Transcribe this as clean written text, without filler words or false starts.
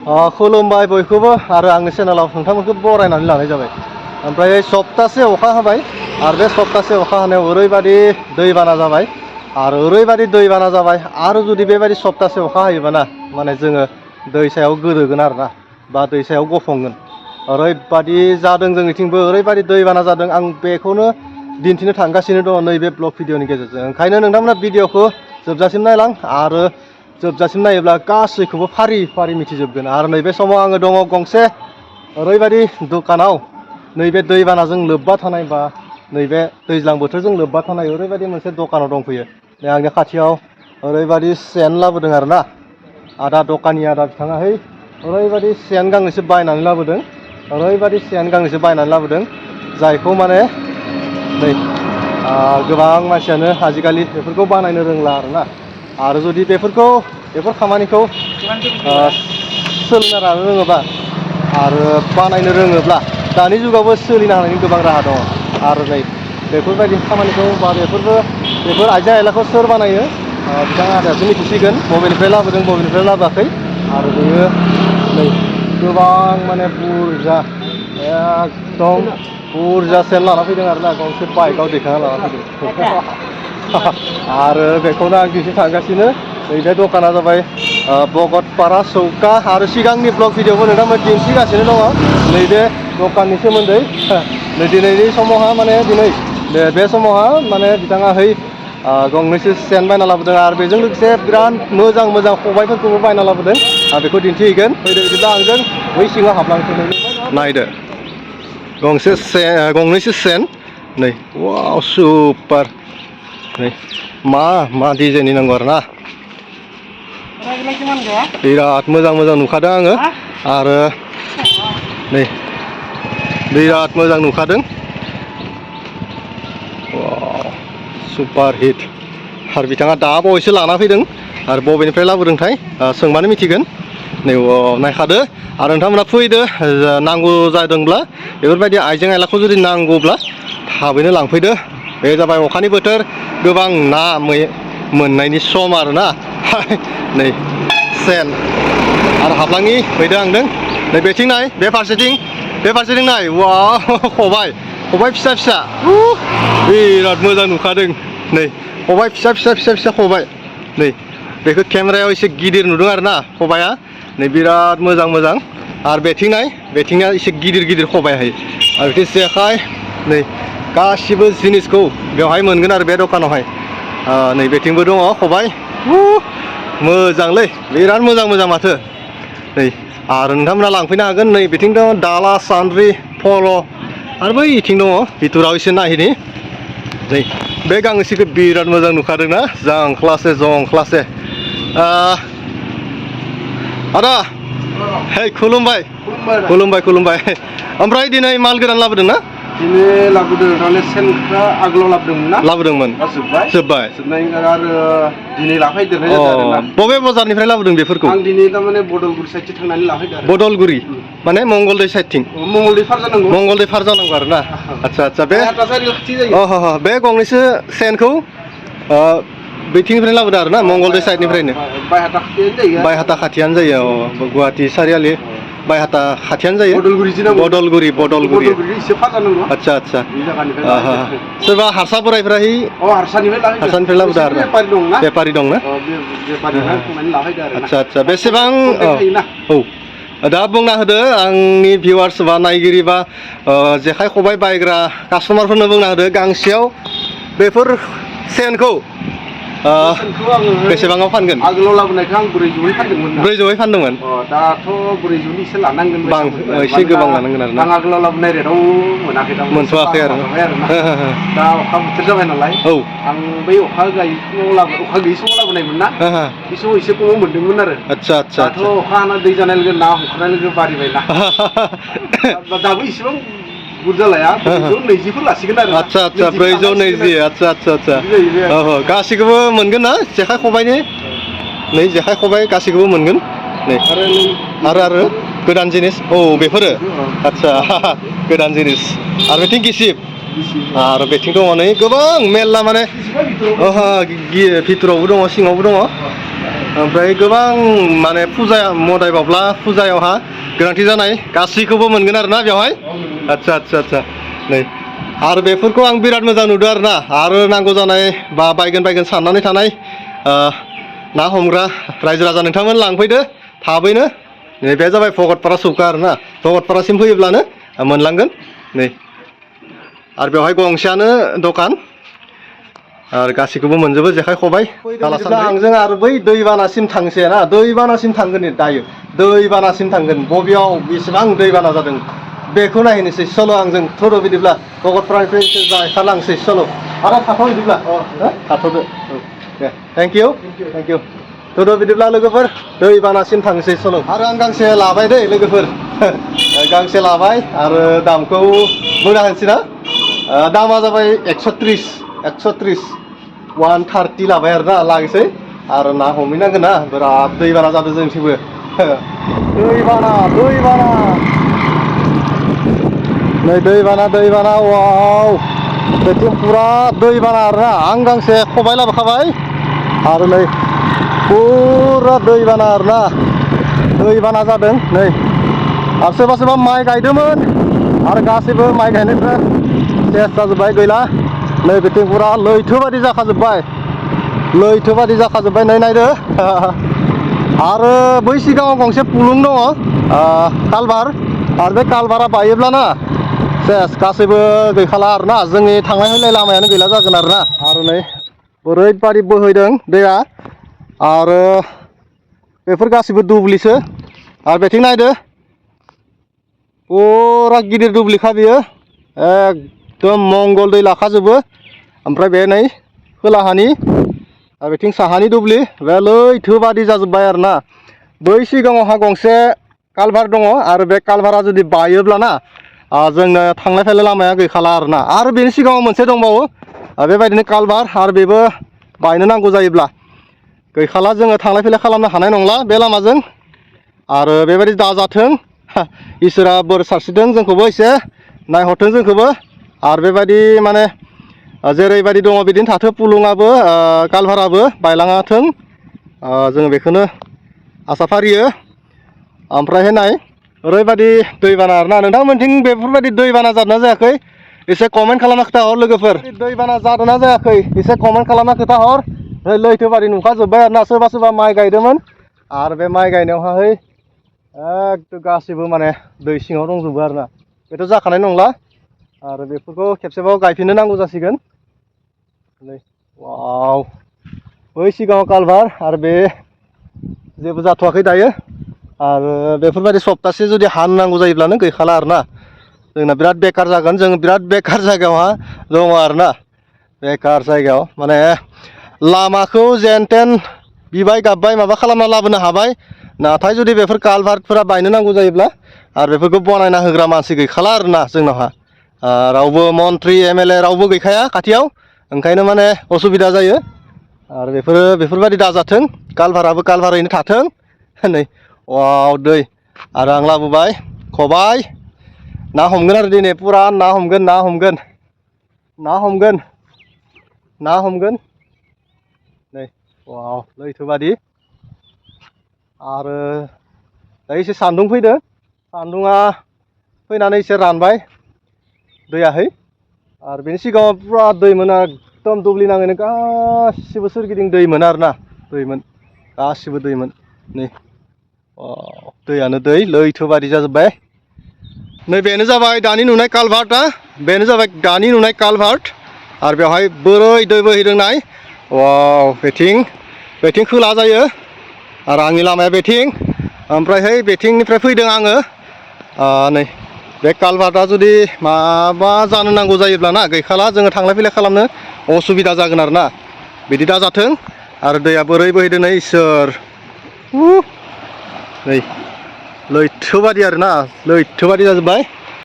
खुलुमबाय बयखौबो आरो आंनि चेनेलाव नोंथांमोनखौ बरायनानै लानाय जाबाय। ओमफ्राय सप्तासे अखा हाबाय आरो बे सप्तासे अखा हानायाव ओरैबायदि दैबाना जाबाय आरो ओरैबायदि दैबाना जाबाय आरो जुदि बेबायदि सप्तासे अखा हायोबाना माने जोङो दै सायाव गोदोगोन आरोना बा दै सायाव गफंगोन। ओरैबायदि जादों जोंनिथिंबो ओरैबायदि दैबाना जादों आं बेखौनो दिन्थिनो थांगासिनो दङ नैबे ब्लग भिडिअनि गेजेरजों। ओंखायनो नोंथांमोना भिडिअखौ जोबजासिम नायलां आरो जोबजासिम नायोब्ला गासैखौबो फारि फारि मिथिजोबगोन। आरो नैबे समाव आङो दङ गंसे ओरैबायदि दखानाव नैबे दैबानाजों लोब्बा थानाय बा नैबे दैज्लां बोथोरजों लोब्बा थानाय ओरैबायदि मोनसे दखानाव दंफैयो। आंनि खाथियाव ओरैबायदि सेन लाबोदों आरोना आदा दखानि आदा बिथाङाहै ओरैबायदि सेन गांनैसो बायनानै लाबोदों ओरैबायदि सेन गांनैसो बायनानै लाबोदों जायखौ माने नै गोबां मानसियानो आजिखालि बेफोरखौ बानायनो रोंला आरोना। आरो जुदि बेफोर खामानिखौ सोलोंना लानो रोङोबा आरो बानायनो रोङोब्ला दानि जुगावबो सोलिनो हानायनि गोबां राहा दङ। आरो नै बेफोरबायदि खामानिखौ बा बेफोर आइजें आइलाखौ सोर बानायो बिथाङा आदायासो मिथिसिगोन बबेनिफ्राय लाबोदों बबेनिफ्राय लाबोआखै। आरो बेयो नै गोबां माने बुरजा एकदम बुरजा सेन लाना फैदों आरोना गंसे बाइकआव दैखांना लाना फैदों। आरो बेखौनो आं दिन्थिनो थांगासिनो। नैबे दखाना जाबाय भगतपारा चौका आरो सिगांनि ब्लग भिडिअबो नोंथांमोन दिन्थिगासिनो दङ नैबे दखाननि सोमोन्दै। दिनैनि समावहा माने बे समावहा माने बिथाङा गंनैसो सेन बायना लाबोदों आरो बेजों लोगोसे बिराद मोजां मोजां खबाइफोरखौबो बायना लाबोदों। आं बेखौ दिन्थिहैगोन। फैदो बिदिब्ला आंजों बै सिङाव हाबलांसै। नायदो गंनैसो सेन नै वाव सुपार नै मा डिजाइननि नांगौ आरो ना बिराद मोजां मोजां नुखादों आङो। आरो नै बिराद मोजां नुखादों सुपार हिट। आरो बिथाङा दा बावैसो लाना फैदों आरो बबेनिफ्राय लाबोदोंथाय सोंबानो मिथिगोन। नै नायखादो आरो नोंथांमोना फैदो नांगौ जादोंब्ला बेफोरबायदि आइजें आइलाखौ जुदि नांगौब्ला थाबैनो लांफैदो। बे जाबाय अखानि बोथोर गोबां ना मोननायनि सम आरोना। नै सेन आरो हाबलाङि फैदो आंदों नै बेथिं नाय बे फारसेथिं नाय वाव खबाइ फिसा फिसा बिराद मोजां नुखादों। नै खबाइ फिसा खबाइ नै बेखौ केमेरायाव एसे गिदिर नुदों आरोना खबाइआ नै बिराद मोजां। आरो बेथिंना एसे गिदिर खबाइ आरो बिथिं जेखाइ नै गासिबो जिनिसखौ बेवहाय मोनगोन आरो बे दखानावहाय। नै बेथिंबो दङ खबाइ मोजांलै बिराद मोजां माथो। नै आरो नोंथांमोना लांफैनो हागोन। नै बिथिं दङ दाला सान्द्रि फल' आरो बैथिं दङ भितराव एसे नायहैनि। नै बे गांसेखौ बिराद मोजां नुखादोंना जंख्लासे आदा खुलुमबाय। ओमफ्राय दिनै माल गोदान लाबोदों ना? दिनै लाबोदों माने सेनफ्रा आगोलाव लाबोदोंमोन जोब्बाय आरो दिनै लाफैदेरनाय जादों आरोना। बबे बाजारनिफ्राय लाबोदों बेफोरखौ? आं दिनै तारमाने बदलगुरि साइडथिं थांनानै लाफैदों आरो। बदलगुरि माने मंगलदै साइडथिं? मंगलदै फार जानांगौ आरोना। आदसा बे गंनैसो सेनखौ बैथिंनिफ्राय लाबोदों आरोना मंगलदै साइडनिफ्रायनो? बायहाथा खाथियानो जायो। गुवाहाटि सारियालि बायहाथा खाथियानो जायो। बदलगुरि आदसा सोरबा हारसा बोरायफ्रा हारसानिफ्राय लाबोदों आरो बेफारि दंना? आदसा बेसेबां दा बुंना होदो आंनि भिउवार्स बा नायगिरि बा जेखाइ खबाइ बायग्रा कास्टमारफोरनो बुंना होदो गांसेयाव बेफोर सेनखौ बेसेबाङाव फानगोन? आगोलाव लाबोनायखौ आं 400 फानदोंमोन। 400 फानदोंमोन? दाथ' 400 एसे लानांगोन। एसे गोबां लानांगोन आरोना। आं आगोलाव लाबोनाय रेटआव मोनथ'वाखै आरो दा अखा बोथोर जाबाय नालाय आं बै अखा गैयि समाव लाबोनायमोन ना बे समाव एसे खमाव मोनदोंमोन आरो। आदसा दाथ' अखा हाना दै जानाय लोगो ना हमखानाय लोगो बारिबायना दाबो इसेबां बुरजा लाया 420 लासिगोन आरो। आदसा 420 गासिखौबो मोनगोन ना जेखाइ खबाइनि? नै जेखाइ खबाइ गासिखौबो मोनगोन। नै आरो गोदान जिनिस बेफोरो आदसा गोदान जिनिस आरो बेथिं गिसिब आरो बेथिं दङ नै गोबां मेरला माने भितरावबो दङ सिङावबो दङ ओमफ्राय गोबां माने फुजा मोदाय बावब्ला फुजायावहा गोनांथि जानाय गासैखौबो मोनगोन आरोना बेवहाय आदसा आदसा आदसा नै आरो बेफोरखौ आं बिराद मोजां नुदों आरोना आरो नांगौ जानाय बा बायगोन साननानै थानाय ना हमग्रा रायजो राजा नोंथांमोन लांफैदो थाबैनो नै बे जाबाय भगतपारा सौका आरोना भगतपारासिम फैयोब्लानो मोनलांगोन नै आरो बेवहाय गंसेयानो दखान आरो गासैखौबो मोनजोबो जेखाइ खबाइ आंजों आरो बै दैबानासिम थांसै ना दैबानासिम थांगोन दायो दैबानासिम थांगोन बबेयाव बेसेबां दैबाना जादों बेखौ नायनोसै सल' आंजों थर' बिदिब्ला भगतपारानिफ्राय जायखारलांसै सल' आरो थाथ' बिदिब्ला थाथ'दो दे थेंक इउ थर' बिदिब्ला लोगोफोर दैबानासिम थांसै सल' आरो आं गांसे लाबाय दै लोगोफोर गांसे लाबाय आरो दामखौ बुंना होनोसै ना दामा जाबाय 130 130 लाबाय आरोना लांसै आरो ना हमहैनांगोन ना बिराद दैबाना जादों जोंथिंबो दैबाना नै दैबाना वाव बेथिं पुरा दैबाना आरोना आं गांसे खबाइ लाबोखाबाय आरो नै पुरा दैबाना आरोना दैबाना जादों नै आरो सोरबा माइ गायदोंमोन आरो गासैबो माइ गायनायफ्रा सेस जाजोब्बाय गैला नै बिथिं पुरा लैथो बायदि जाखाजोब्बाय नै नायदो आरो बै सिगाङाव गंसे पुलुं दङ कालभार आरो बे कालभारा बायोब्लाना सेस गासैबो गैखाला आरोना जोंनि थांलाय फैलाय लामायानो गैला जागोन आरोना आरो नै ओरैबादि बोहैदों दैया आरो बेफोर गासैबो दुब्लिसो आरो बेथिं नायदो पुरा गिदिर दुब्लिखा बेयो एकदम मंगल दै लाखाजोबो ओमफ्राय बे नै खोलाहानि आरो बेथिं साहानि दुब्लि बे लैथो बादि जाजोब्बाय आरोना बै सिगाङावहा गंसे कालभार दङ आरो बे कालभारा जुदि बायोब्लाना जोंनो थांलाय फैलाय लामाया गैखाला आरोना आरो बेनि सिगाङाव मोनसे दंबावो बेबायदिनो कालभार आरो बेबो बायनो नांगौ जायोब्ला गैखाला जोङो थांलाय फैलाय खालामनो हानाय नंला बे लामाजों आरो बेबायदि दाजाथों इसोरा बोर सारस्रिदों जोंखौबो एसे नायहरथों जोंखौबो आरो बेबायदि माने जेरैबायदि दङ बिदिनो थाथों पुलुङाबो कालभाराबो बायलाङाथों जोङो बेखौनो आसा फारियो ओमफ्रायहाय नाय ओरैबायदि दैबाना आरोना नोंथांमोनथिं बेफोरबायदि दैबाना जादोंना जायाखै एसे कमेन्ट खालामना खोन्थाहर लोगोफोर दैबाना जादोंना जायाखै एसे कमेन्ट खालामना खोन्थाहर लैथो बादि नुखाजोब्बाय आरोना सोरबा माइ गायदोंमोन आरो बे माइ गायनायावहाय एकदम गासैबो माने दै सिङाव दंजोबो आरोना बेथ' जाखानाय नंला आरो बेफोरखौ खेबसेबाव गायफिननो नांगौ जासिगोन नै वाव बै सिगाङाव कालभार आरो बे जेबो जाथ'वाखै दायो आरो बेफोरबायदि सप्तासे जुदि हानो जायोब्लानो गैखाला आरोना जोंना बिराद बेकार जागोन जों बिराद बेकार जायगायावहा दङ आरोना बेकार जायगायाव माने लामाखौ जेन तेन बिबाय गाबबाय माबा खालामना लाबोनो हाबाय नाथाय जुदि बेफोर कालभार्टफोरा बायनो नांगौ जायोब्ला आरो बेफोरखौ बनायना होग्रा मानसि गैखाला आरोना जोंनावहा रावबो मन्त्रि एमएलए रावबो गैखाया खाथियाव ओंखायनो माने असुबिदा जायो आरो बेफोरबायदि दाजाथों कालभाराबो कालभारैनो थाथों नै वाव दै आरो आं लाबोबाय खबाइ ना हमगोन आरो दिनै पुरा ना हमगोन नै वाव लैथो बादि आरो दा एसे सान्दुं फैदो सान्दुङा फैनानै एसे रानबाय दैयाहै आरो बेनि सिगाङाव पुरा दैमोन एकदम दुब्लि नाङैनो गासिबो सोरगिदिं दैमोन आरोना गासिबो दैमोन नै दैयानो दै लैथो बादि जाजोब्बाय नै बेनो जाबाय दानि नुनाय कालभार्टआ आरो बेवहाय बोरै दै बोहैदों नाय वाव बेथिं खोला जायो आरो आंनि लामाया बेथिं ओमफ्रायहाय बेथिंनिफ्राय फैदों आङो नै बे कालभार्टआ जुदि माबा जानो नांगौ जायोब्लाना गैखाला जोङो थांलाय फैलाय खालामनो असुबिदा जागोन आरोना बिदि दाजाथों आरो दैया बोरै बोहैदों नै इसोर नै लैथो बादि आरोना लैथो बादि जाजोब्बाय